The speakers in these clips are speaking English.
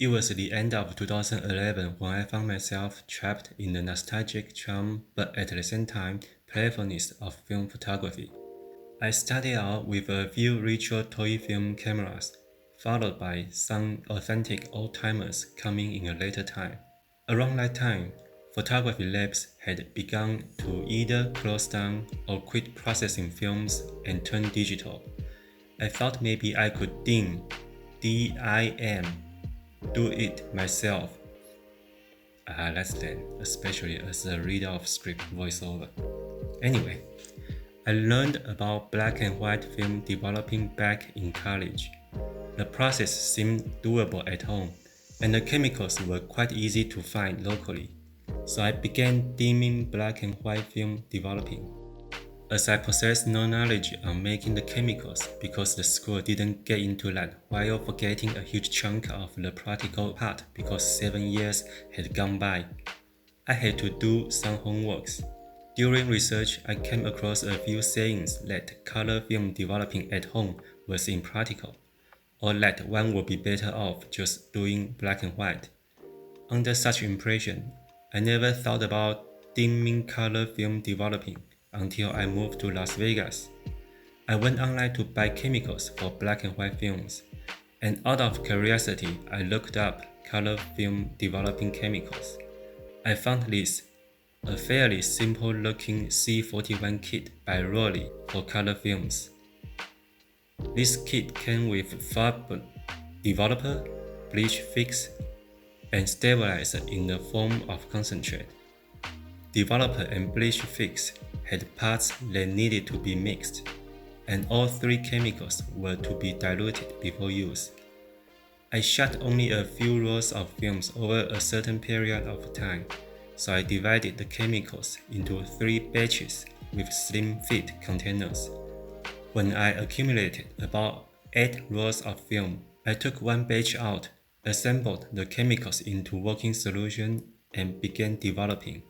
It was the end of 2011 when I found myself trapped in the nostalgic charm but at the same time playfulness of film photography. I started out with a few retro toy film cameras, followed by some authentic old-timers coming in a later time. Around that time, photography labs had begun to either close down or quit processing films and turn digital. I thought maybe I could D-I-M, do it myself. Less than, especially as a reader of script voiceover. Anyway, I learned about black and white film developing back in college. The process seemed doable at home, and the chemicals were quite easy to find locally. So I began dimming black and white film developing. As I possessed no knowledge on making the chemicals because the school didn't get into that while forgetting a huge chunk of the practical part because 7 years had gone by, I had to do some homeworks. During research, I came across a few sayings that color film developing at home was impractical, or that one would be better off just doing black and white. Under such impression, I never thought about dimming color film developing until I moved to Las Vegas. I went online to buy chemicals for black and white films, and out of curiosity, I looked up color film developing chemicals. I found this, a fairly simple looking C41 kit by Rollei for color films. This kit came with fab developer, bleach fix, and stabilizer in the form of concentrate. Developer and bleach fix had parts that needed to be mixed, and all three chemicals were to be diluted before use. I shot only a few rolls of films over a certain period of time, so I divided the chemicals into 3 batches with slim fit containers. When I accumulated about 8 rolls of film, I took one batch out, assembled the chemicals into working solution, and began developing.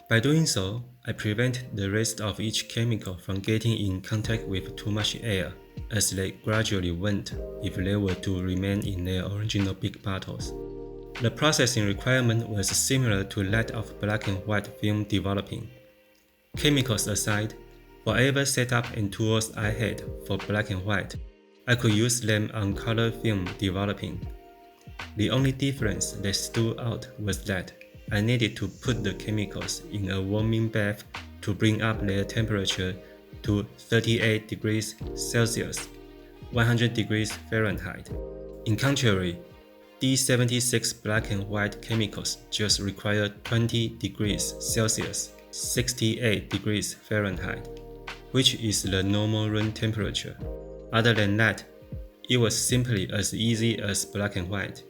By doing so, I prevented the rest of each chemical from getting in contact with too much air, as they gradually went if they were to remain in their original big bottles. The processing requirement was similar to that of black and white film developing. Chemicals aside, whatever setup and tools I had for black and white, I could use them on color film developing. The only difference that stood out was that I needed to put the chemicals in a warming bath to bring up their temperature to 38 degrees Celsius, 100 degrees Fahrenheit. In contrary, D76 black and white chemicals just require 20 degrees Celsius, 68 degrees Fahrenheit, which is the normal room temperature. Other than that, it was simply as easy as black and white.